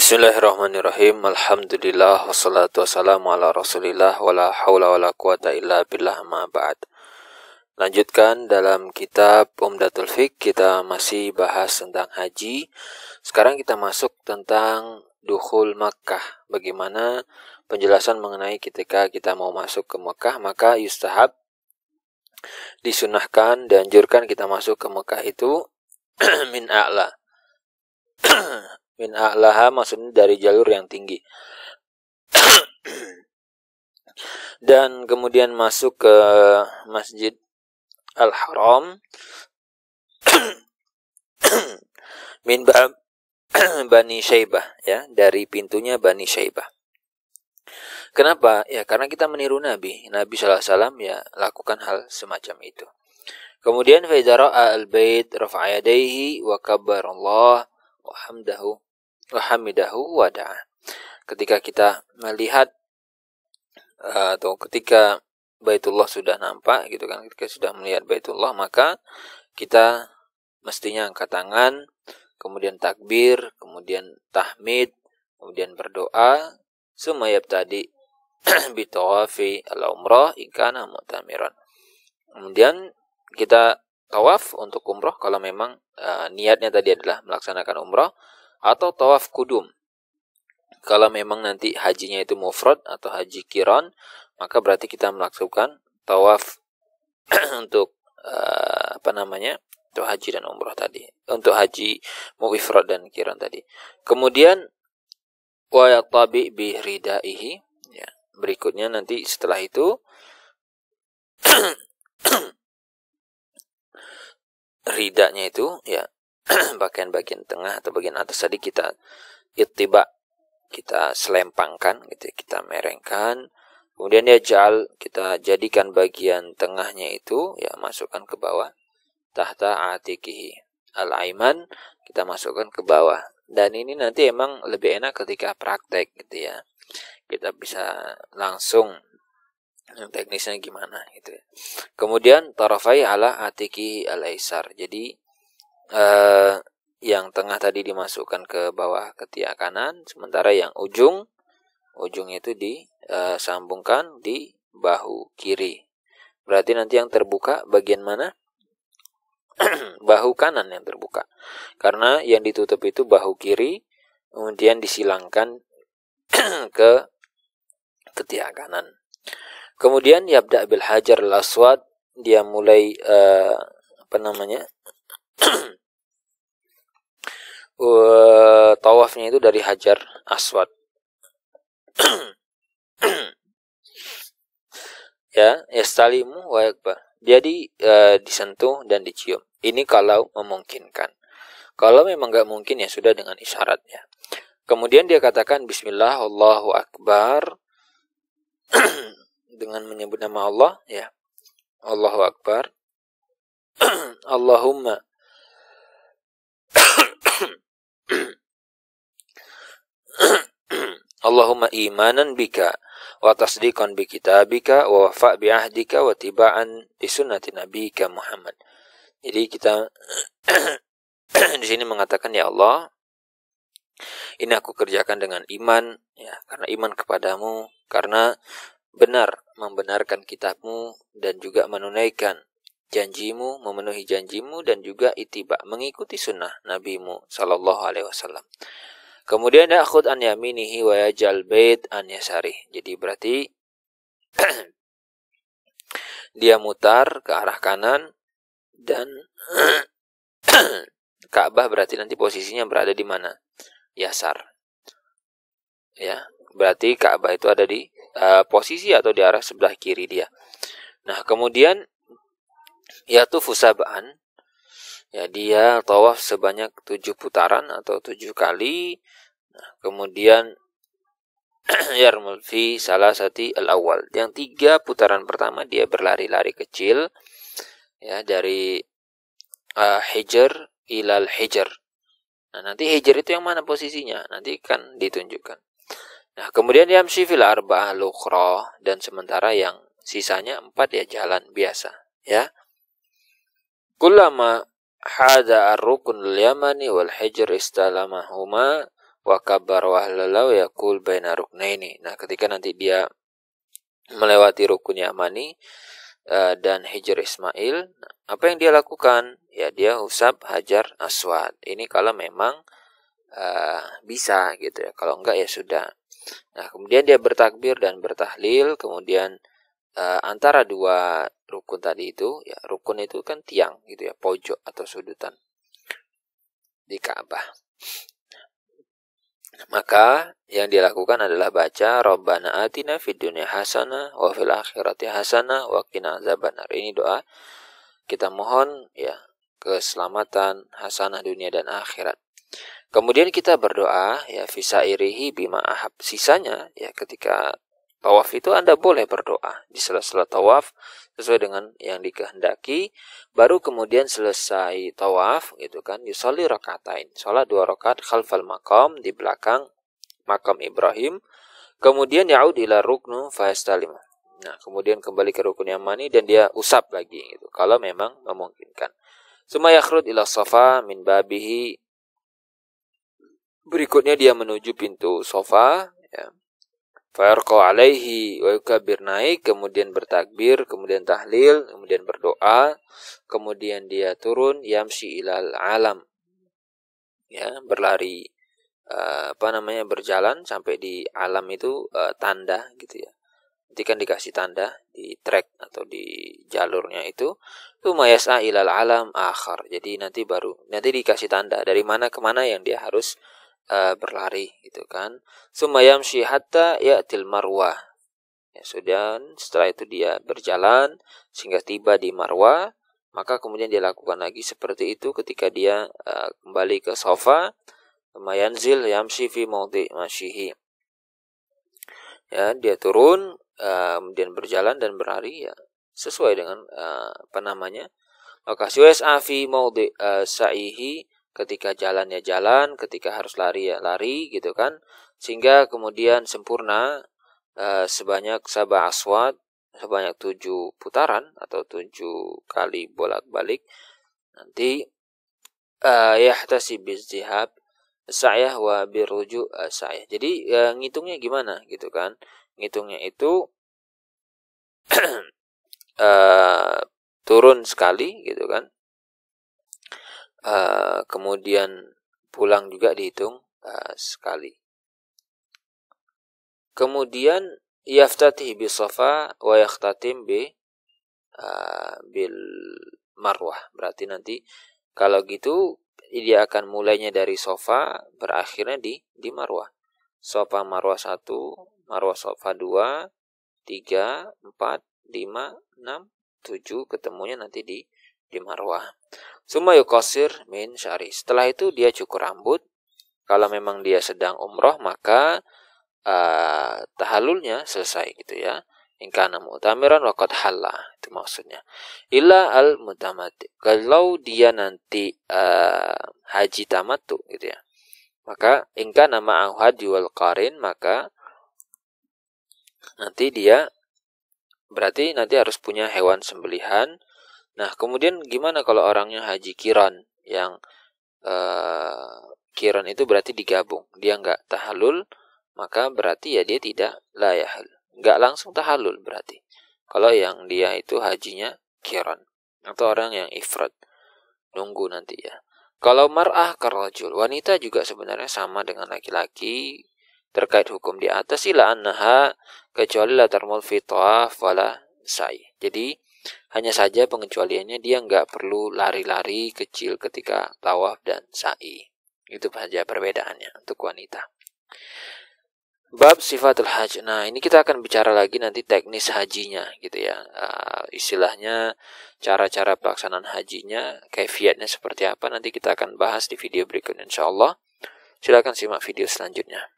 Bismillahirrahmanirrahim. Alhamdulillah wassalatu wassalamu ala Rasulillah wala haula wala quwata illa billah ma ba'd. Lanjutkan dalam kitab Umdatul Fiqh, kita masih bahas tentang haji. Sekarang kita masuk tentang dukhul Makkah. Bagaimana penjelasan mengenai ketika kita mau masuk ke Makkah, maka yustahab, disunahkan, dianjurkan kita masuk ke Makkah itu min a'la. Min a'laha maksudnya dari jalur yang tinggi. Dan kemudian masuk ke Masjid Al-Haram min Bani Syaibah, ya, dari pintunya Bani Syaibah. Kenapa? Ya karena kita meniru Nabi sallallahu alaihi wasallam, ya, lakukan hal semacam itu. Kemudian fa idza ra'a al-bait rafa'a yadayhi wa kabbarallah wa hamdahu wa hamidahu wa da'a. Ketika kita melihat atau ketika Baitullah sudah nampak gitu kan, ketika sudah melihat Baitullah, maka kita mestinya angkat tangan, kemudian takbir, kemudian tahmid, kemudian berdoa, summa yabtadi bi tawafi al-umrah in kana mu'tamiran. Kemudian kita tawaf untuk umrah kalau memang niatnya tadi adalah melaksanakan umrah, atau tawaf kudum kalau memang nanti hajinya itu mufrad atau haji qiran, maka berarti kita melakukan tawaf untuk untuk haji dan umrah tadi, untuk haji ifrad dan qiran tadi. Kemudian wa yatabi bi ridaihi, ya, berikutnya nanti setelah itu ridanya itu, ya, bagian tengah atau bagian atas tadi kita ittiba, kita selempangkan gitu, kita merengkan. Kemudian kita jadikan bagian tengahnya itu, ya, masukkan ke bawah, tahta atikihi al-aiman, kita masukkan ke bawah. Dan ini nanti emang lebih enak ketika praktek gitu, ya, kita bisa langsung teknisnya gimana gitu. Kemudian tarafai ala atiki al-aisar, jadi yang tengah tadi dimasukkan ke bawah ketiak kanan, sementara yang ujungnya itu disambungkan di bahu kiri. Berarti nanti yang terbuka bagian mana? Bahu kanan yang terbuka, karena yang ditutup itu bahu kiri, kemudian disilangkan ke ketiak kanan. Kemudian yabda bil hajar al-aswad, dia mulai tawafnya itu dari hajar aswad. Ya, yastalimu wa yakbar. Jadi disentuh dan dicium. Ini kalau memungkinkan. Kalau memang enggak mungkin, ya sudah dengan isyaratnya. Kemudian dia katakan bismillah, Allahu akbar, dengan menyebut nama Allah, ya. Allahu akbar. Allahumma imanan bika wa tasdiqan bi kitabika wa wafa' bi ahdika wa tiba'an li sunnati nabiyika Muhammad. Jadi kita di sini mengatakan, ya Allah, ini aku kerjakan dengan iman, ya, karena iman kepadamu, karena benar membenarkan kitabmu, dan juga menunaikan janjimu, memenuhi janjimu, dan juga ittiba, mengikuti sunnah nabimu sallallahu alaihi wasallam. Kemudian ya'khud an yaminihi wa yaj'al bait an yasarih. Jadi berarti dia mutar ke arah kanan, dan Ka'bah berarti nanti posisinya berada di mana? Yasar. Ya, berarti Ka'bah itu ada di posisi atau di arah sebelah kiri dia. Nah, kemudian yatufu sab'an, ya, dia tawaf sebanyak 7 putaran atau 7 kali. Nah, kemudian yarmul fi salasati al-awwal, yang 3 putaran pertama dia berlari-lari kecil, ya, dari hijr ilal hijr. Nah, nanti hijr itu yang mana posisinya? Nanti kan ditunjukkan. Nah, kemudian yamshi fil arba'ah al-ukhra, dan sementara yang sisanya 4 ya jalan biasa, ya. Kullama hada ar-rukun al-yamani wal hijr istalamahuma wa kabbar wa halala wa yaqul baina ruknaini. Nah, ketika nanti dia melewati rukun Yamani dan Hijr Ismail, apa yang dia lakukan? Ya, dia usap Hajar Aswad. Ini kalau memang bisa gitu ya. Kalau enggak ya sudah. Nah, kemudian dia bertakbir dan bertahlil, kemudian antara dua rukun tadi itu, ya rukun itu kan tiang gitu ya, pojok atau sudutan di Ka'bah. Maka yang dilakukan adalah baca Rabbana atina fid dunya hasanah wa fil akhirati hasanah wa qina azabannar. Ini doa kita mohon ya keselamatan hasanah dunia dan akhirat. Kemudian kita berdoa ya fisairihi bima ahab. Sisanya ya ketika tawaf itu Anda boleh berdoa di sela-sela tawaf sesuai dengan yang dikehendaki. Baru kemudian selesai tawaf gitu kan, yusolli rakaatain, salat 2 rakaat khalfal maqam, di belakang makam Ibrahim. Kemudian yaud ila ruknu fayastalim. Nah, kemudian kembali ke rukun Yamani dan dia usap lagi gitu kalau memang memungkinkan. Summa yakhrud ila Safa min babihi. Berikutnya dia menuju pintu Safa ya. Fayarqa alaihi wa yukabbir, naik, kemudian bertakbir, kemudian tahlil, kemudian berdoa, kemudian dia turun yamshi ilal alam. Ya, berlari berjalan sampai di alam itu tanda gitu ya. Nanti kan dikasih tanda di track atau di jalurnya itu mayas'a ilal alam akhar. Jadi nanti dikasih tanda dari mana ke mana yang dia harus berlari gitu kan. Sumayamshi hatta ya'til marwah. Ya sudah, setelah itu dia berjalan sehingga tiba di Marwah, maka kemudian dia lakukan lagi seperti itu ketika dia kembali ke Safa. Mayanzil yamshi fi mawdi' masyihi. Ya, dia turun kemudian berjalan dan berlari ya sesuai dengan lokasi was'a fi mawdi' sa'ihi. Ketika jalan ya jalan, ketika harus lari ya lari gitu kan, sehingga kemudian sempurna sebanyak sab'a aswad, sebanyak 7 putaran atau 7 kali bolak-balik. Nanti yahtasib bizihab sa'yah wa biruju' sa'yah. Jadi ngitungnya gimana gitu kan? Ngitungnya itu turun sekali gitu kan. Kemudian pulang juga dihitung sekali. Kemudian yaftatih bi Safa wa yakhtatim bil Marwah. Berarti nanti kalau gitu dia akan mulainya dari Safa, berakhirnya di Marwah. Safa Marwah 1, Marwah Safa 2, 3, 4, 5, 6, 7, ketemunya nanti di Marwah. Summa yuqassir min syari. Setelah itu dia cukur rambut. Kalau memang dia sedang umroh maka tahallulnya selesai gitu ya. In kana mu'tamiran waqad halla, itu maksudnya. Illa al mutamatti. Kalau dia nanti haji tamattu gitu ya. Maka in kana ma'ahu hadi wal qarin, maka nanti dia berarti nanti harus punya hewan sembelihan. Nah, kemudian gimana kalau orangnya haji kiran, yang kiran itu berarti digabung, dia nggak tahallul, maka berarti ya dia tidak la yahul, nggak langsung tahallul berarti. Kalau yang dia itu hajinya kiran atau orang yang ifrad, nunggu nanti ya. Kalau mar'ah karrajul, wanita juga sebenarnya sama dengan laki-laki terkait hukum di atas, ila annaha kecuali la tarmul fi tawaf wala sa'i. Jadi hanya saja pengecualiannya dia nggak perlu lari-lari kecil ketika tawaf dan sa'i. Itu saja perbedaannya untuk wanita. Bab sifatul hajj. Nah, ini kita akan bicara lagi nanti teknis hajinya gitu ya. Istilahnya cara-cara pelaksanaan hajinya, kaifiatnya seperti apa, nanti kita akan bahas di video berikutnya insyaallah. Silakan simak video selanjutnya.